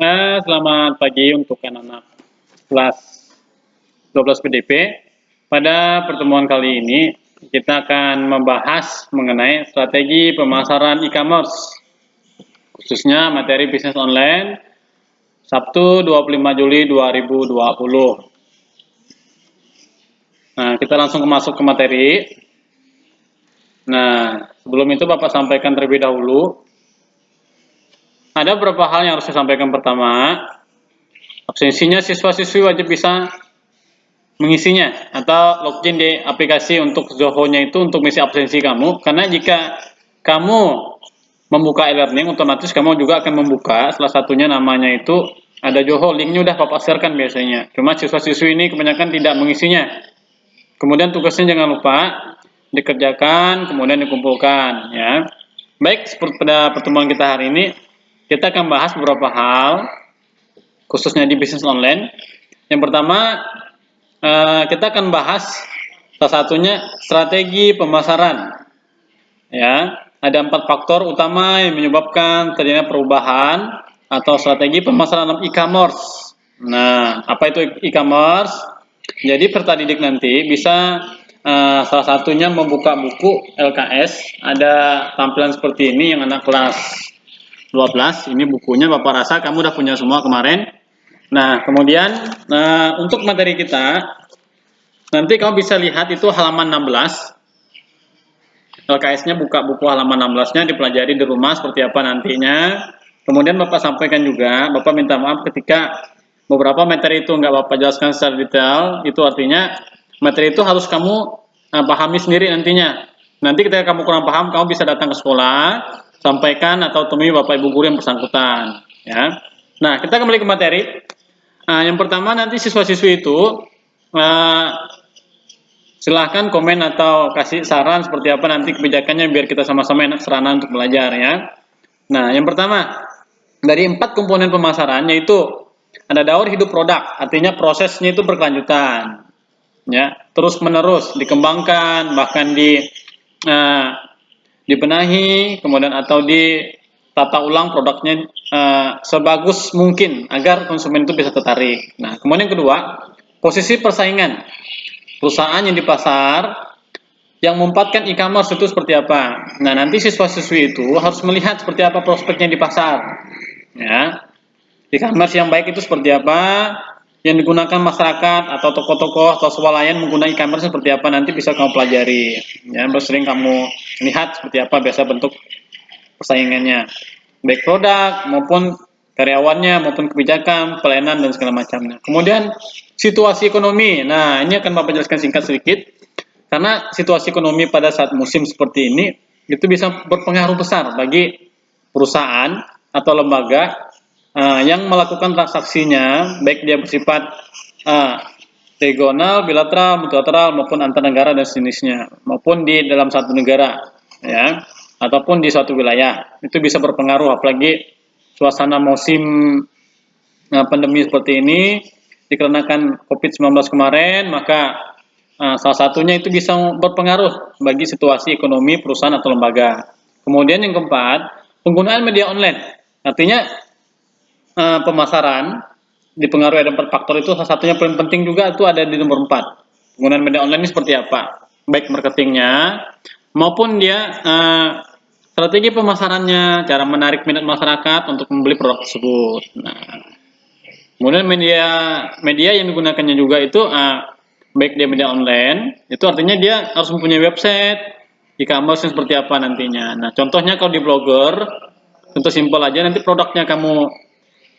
Selamat pagi untuk anak-anak kelas 12 PDP. Pada pertemuan kali ini, kita akan membahas mengenai strategi pemasaran e-commerce, khususnya materi bisnis online, Sabtu 25 Juli 2020. Nah, kita langsung masuk ke materi. Nah, sebelum itu Bapak sampaikan terlebih dahulu. Ada beberapa hal yang harus saya sampaikan. Pertama, absensinya siswa-siswi wajib bisa mengisinya atau login di aplikasi untuk Zoho-nya itu untuk mengisi absensi kamu, karena jika kamu membuka e-learning otomatis kamu juga akan membuka salah satunya namanya itu ada Zoho, linknya udah Bapak share-kan biasanya, cuma siswa-siswi ini kebanyakan tidak mengisinya. Kemudian tugasnya jangan lupa dikerjakan kemudian dikumpulkan ya. Baik, seperti pada pertemuan kita hari ini kita akan bahas beberapa hal khususnya di bisnis online. Yang pertama, kita akan bahas salah satunya strategi pemasaran. Ya, ada 4 faktor utama yang menyebabkan terjadinya perubahan atau strategi pemasaran dalam e-commerce. Nah, apa itu e-commerce? Jadi peserta didik nanti bisa salah satunya membuka buku LKS. Ada tampilan seperti ini yang anak kelas 12. Ini bukunya Bapak rasa kamu udah punya semua kemarin. Nah, kemudian untuk materi kita nanti kamu bisa lihat itu halaman 16. LKS-nya buka buku halaman 16-nya, dipelajari di rumah seperti apa nantinya. Kemudian Bapak sampaikan juga, Bapak minta maaf ketika beberapa materi itu nggak Bapak jelaskan secara detail. Itu artinya materi itu harus kamu pahami sendiri nantinya. Nanti ketika kamu kurang paham, kamu bisa datang ke sekolah, sampaikan atau temui Bapak Ibu guru yang bersangkutan. Ya. Nah, kita kembali ke materi. Yang pertama nanti siswa-siswi itu silahkan komen atau kasih saran seperti apa nanti kebijakannya biar kita sama-sama enak serana untuk belajar ya. Nah, yang pertama dari 4 komponen pemasaran yaitu ada daur hidup produk, artinya prosesnya itu berkelanjutan, ya, terus menerus dikembangkan, bahkan dibenahi, kemudian atau ditata ulang produknya sebagus mungkin agar konsumen itu bisa tertarik. Nah, kemudian yang kedua, posisi persaingan perusahaan yang di pasar yang memanfaatkan e-commerce itu seperti apa. Nah, nanti siswa-siswi itu harus melihat seperti apa prospeknya di pasar. Ya, e-commerce yang baik itu seperti apa, yang digunakan masyarakat atau tokoh-tokoh atau swalayan menggunakan e-commerce seperti apa, nanti bisa kamu pelajari. Ya, sering kamu lihat seperti apa biasa bentuk persaingannya, baik produk maupun karyawannya maupun kebijakan, pelayanan dan segala macamnya. Kemudian situasi ekonomi. Nah, ini akan Bapak jelaskan singkat sedikit. Karena situasi ekonomi pada saat musim seperti ini itu bisa berpengaruh besar bagi perusahaan atau lembaga yang melakukan transaksinya, baik dia bersifat regional, bilateral, multilateral maupun antar negara dan sejenisnya, maupun di dalam satu negara, ya, ataupun di suatu wilayah. Itu bisa berpengaruh, apalagi suasana musim pandemi seperti ini dikarenakan COVID-19 kemarin, maka salah satunya itu bisa berpengaruh bagi situasi ekonomi perusahaan atau lembaga. Kemudian yang keempat, penggunaan media online. Artinya pemasaran dipengaruhi ada 4 faktor itu, salah satunya paling penting juga itu ada di nomor 4. Penggunaan media online ini seperti apa? Baik marketingnya maupun dia strategi pemasarannya, cara menarik minat masyarakat untuk membeli produk tersebut. Nah, kemudian media yang digunakannya juga itu baik dia media online, itu artinya dia harus mempunyai website, e-commerce seperti apa nantinya. Nah, contohnya kalau di blogger, contoh simpel aja, nanti produknya kamu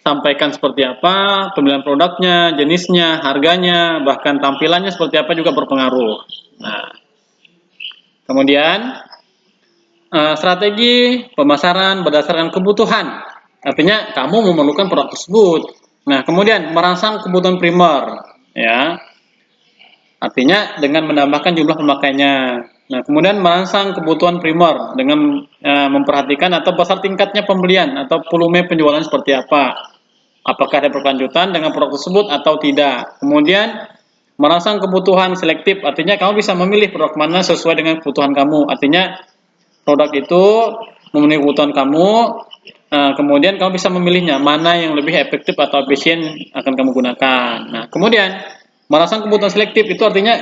sampaikan seperti apa, pemilihan produknya, jenisnya, harganya, bahkan tampilannya seperti apa juga berpengaruh. Nah, kemudian strategi pemasaran berdasarkan kebutuhan, artinya kamu memerlukan produk tersebut. Nah, kemudian merangsang kebutuhan primer, ya, artinya dengan menambahkan jumlah pemakainya. Nah, kemudian merangsang kebutuhan primer dengan memperhatikan atau besar tingkatnya pembelian atau volume penjualan seperti apa. Apakah ada berkelanjutan dengan produk tersebut atau tidak. Kemudian merangsang kebutuhan selektif, artinya kamu bisa memilih produk mana sesuai dengan kebutuhan kamu. Artinya produk itu memenuhi kebutuhan kamu, Kemudian kamu bisa memilihnya mana yang lebih efektif atau efisien akan kamu gunakan. Nah, kemudian merasang kebutuhan selektif itu artinya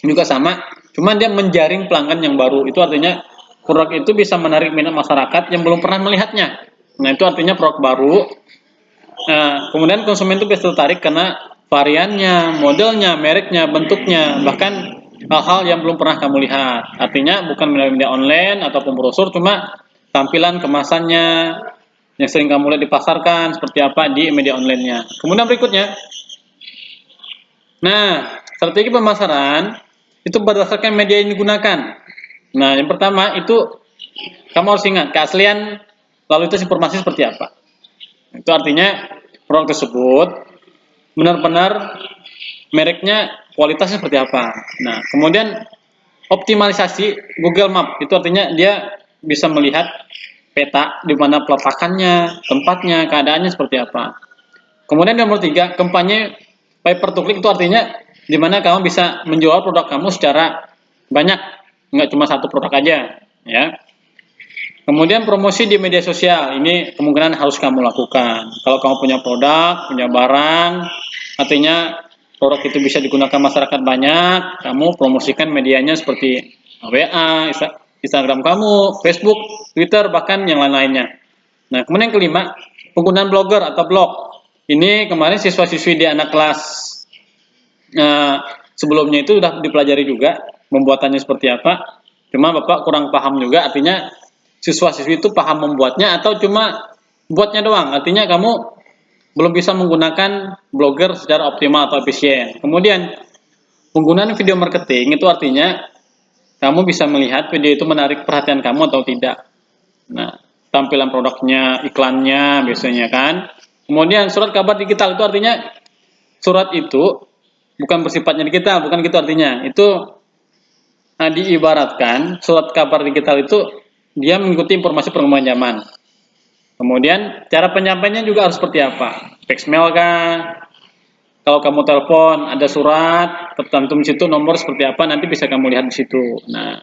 juga sama, cuman dia menjaring pelanggan yang baru. Itu artinya produk itu bisa menarik minat masyarakat yang belum pernah melihatnya. Nah, itu artinya produk baru. Kemudian konsumen itu bisa tertarik karena variannya, modelnya, mereknya, bentuknya, bahkan hal-hal yang belum pernah kamu lihat. Artinya bukan media online ataupun brosur, cuma tampilan kemasannya yang sering kamu lihat dipasarkan seperti apa di media online-nya. Kemudian berikutnya, nah, strategi pemasaran itu berdasarkan media yang digunakan. Nah, yang pertama itu kamu harus ingat keaslian lalu itu informasi seperti apa. Itu artinya produk tersebut benar-benar mereknya kualitasnya seperti apa. Nah, kemudian optimalisasi Google Map itu artinya dia bisa melihat peta di mana peletakannya, tempatnya, keadaannya seperti apa. Kemudian nomor 3, kampanye pay per to click itu artinya di mana kamu bisa menjual produk kamu secara banyak, nggak cuma satu produk aja, ya. Kemudian promosi di media sosial, ini kemungkinan harus kamu lakukan. Kalau kamu punya produk, punya barang, artinya produk itu bisa digunakan masyarakat banyak, kamu promosikan medianya seperti WA, Instagram kamu, Facebook, Twitter, bahkan yang lain-lainnya. Nah, kemudian yang kelima, penggunaan blogger atau blog. Ini kemarin siswa-siswi di anak kelas sebelumnya itu sudah dipelajari juga pembuatannya seperti apa. Cuma Bapak kurang paham juga, artinya siswa-siswi itu paham membuatnya atau cuma buatnya doang. Artinya kamu belum bisa menggunakan blogger secara optimal atau efisien. Kemudian penggunaan video marketing itu artinya kamu bisa melihat video itu menarik perhatian kamu atau tidak. Nah, tampilan produknya, iklannya biasanya kan. Kemudian surat kabar digital itu artinya surat itu bukan bersifatnya digital, bukan gitu artinya. Itu diibaratkan surat kabar digital itu dia mengikuti informasi perkembangan zaman. Kemudian cara penyampaiannya juga harus seperti apa? Faxmail kah? Kalau kamu telepon ada surat tercantum di situ nomor seperti apa nanti bisa kamu lihat di situ. Nah,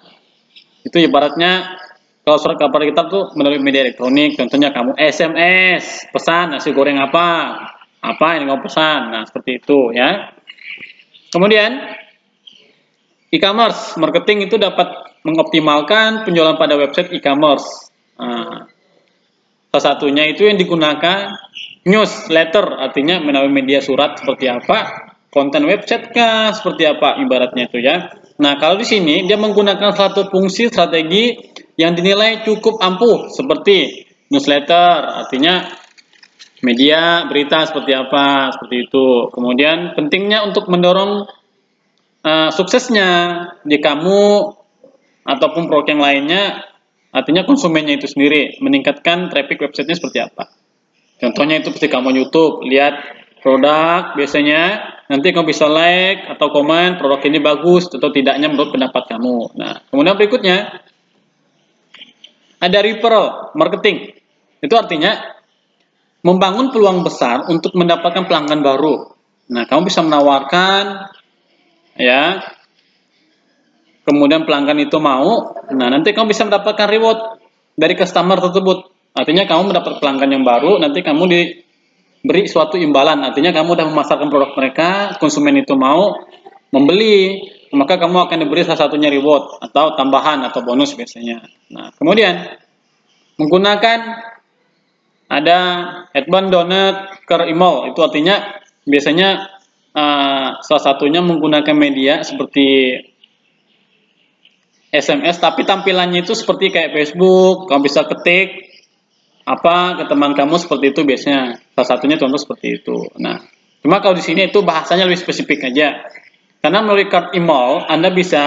itu ibaratnya kalau surat kabar digital tuh melalui media elektronik, contohnya kamu SMS, pesan nasi goreng apa yang kamu pesan. Nah, seperti itu ya. Kemudian e-commerce marketing itu dapat mengoptimalkan penjualan pada website e-commerce. Nah, salah satunya itu yang digunakan newsletter, artinya melalui media surat seperti apa, konten website kah, seperti apa ibaratnya itu ya. Nah, kalau di sini dia menggunakan satu fungsi strategi yang dinilai cukup ampuh seperti newsletter, artinya media berita seperti apa, seperti itu. Kemudian pentingnya untuk mendorong suksesnya di kamu ataupun produk yang lainnya, artinya konsumennya itu sendiri meningkatkan traffic websitenya seperti apa. Contohnya itu ketika kamu YouTube, lihat produk biasanya nanti kamu bisa like atau komen produk ini bagus atau tidaknya menurut pendapat kamu. Nah, kemudian berikutnya ada referral marketing. Itu artinya membangun peluang besar untuk mendapatkan pelanggan baru. Nah, kamu bisa menawarkan ya, kemudian pelanggan itu mau, nah nanti kamu bisa mendapatkan reward dari customer tersebut. Artinya kamu mendapat pelanggan yang baru, nanti kamu diberi suatu imbalan. Artinya kamu sudah memasarkan produk mereka, konsumen itu mau membeli, maka kamu akan diberi salah satunya reward atau tambahan atau bonus biasanya. Nah, kemudian menggunakan ada advance donat ke email, itu artinya biasanya salah satunya menggunakan media seperti SMS tapi tampilannya itu seperti kayak Facebook, kamu bisa ketik apa ke teman kamu seperti itu biasanya. Salah satunya contoh seperti itu. Nah, cuma kalau di sini itu bahasanya lebih spesifik aja. Karena melalui card email Anda bisa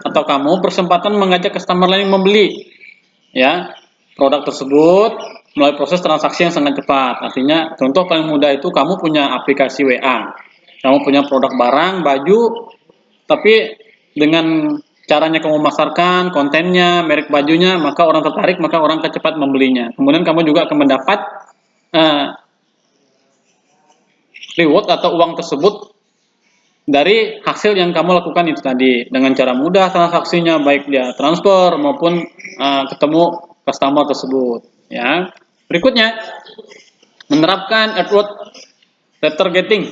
atau kamu berkesempatan mengajak customer lain membeli ya produk tersebut melalui proses transaksi yang sangat cepat. Artinya contoh paling mudah itu kamu punya aplikasi WA. Kamu punya produk barang, baju, tapi dengan caranya kamu memasarkan kontennya, merek bajunya, maka orang tertarik, maka orang akan cepat membelinya. Kemudian kamu juga akan mendapat reward atau uang tersebut dari hasil yang kamu lakukan itu tadi dengan cara mudah transaksinya, baik dia transfer maupun ketemu customer tersebut. Ya. Berikutnya, menerapkan AdWords retargeting.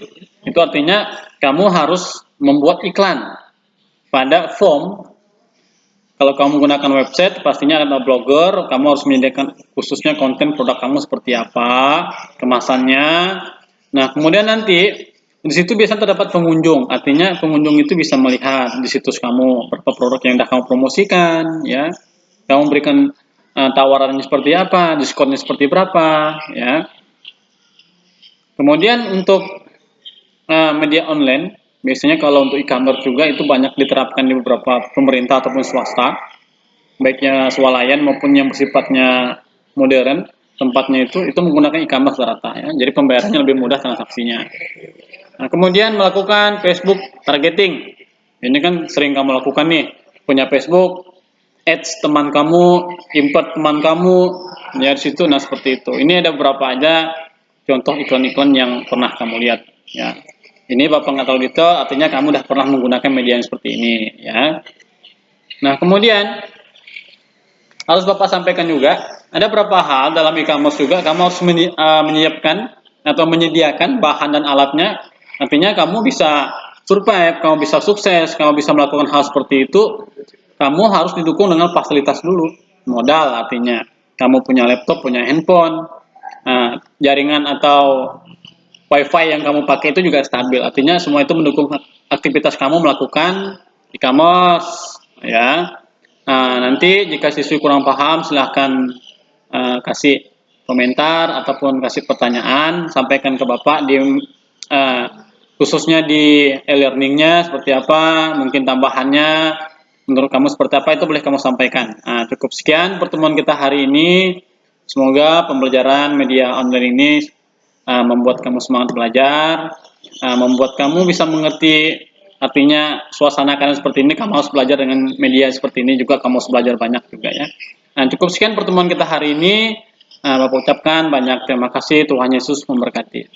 Itu artinya kamu harus membuat iklan pada form. Kalau kamu menggunakan website, pastinya ada blogger, kamu harus menyediakan khususnya konten produk kamu seperti apa, kemasannya. Nah, kemudian nanti di situ biasanya terdapat pengunjung, artinya pengunjung itu bisa melihat di situs kamu berapa produk yang sudah kamu promosikan, ya. Kamu berikan tawarannya seperti apa, diskonnya seperti berapa, ya. Kemudian untuk media online, biasanya kalau untuk e-commerce juga itu banyak diterapkan di beberapa pemerintah ataupun swasta, baiknya swalayan maupun yang bersifatnya modern, tempatnya itu menggunakan e-commerce rata ya. Jadi pembayarannya lebih mudah transaksinya. Nah, kemudian melakukan Facebook targeting. Ini kan sering kamu lakukan nih, punya Facebook, ads teman kamu, import teman kamu, ya di situ. Nah seperti itu. Ini ada beberapa aja contoh iklan-iklan yang pernah kamu lihat. Ya, ini Bapak nggak tahu detail, artinya kamu udah pernah menggunakan media yang seperti ini. Ya. Nah kemudian harus Bapak sampaikan juga, ada beberapa hal dalam e-commerce juga kamu harus menyiapkan atau menyediakan bahan dan alatnya. Artinya kamu bisa survive, kamu bisa sukses, kamu bisa melakukan hal seperti itu, kamu harus didukung dengan fasilitas dulu. Modal artinya, kamu punya laptop, punya handphone, jaringan atau wifi yang kamu pakai itu juga stabil. Artinya semua itu mendukung aktivitas kamu melakukan e-commerce, ya. Nanti jika siswi kurang paham, silahkan kasih komentar ataupun kasih pertanyaan, sampaikan ke Bapak di khususnya di e-learningnya seperti apa, mungkin tambahannya menurut kamu seperti apa, itu boleh kamu sampaikan. Cukup sekian pertemuan kita hari ini. Semoga pembelajaran media online ini membuat kamu semangat belajar, membuat kamu bisa mengerti. Artinya suasana kalian seperti ini, kamu harus belajar dengan media seperti ini juga, kamu harus belajar banyak juga ya. Nah, cukup sekian pertemuan kita hari ini. Bapak ucapkan banyak terima kasih, Tuhan Yesus memberkati.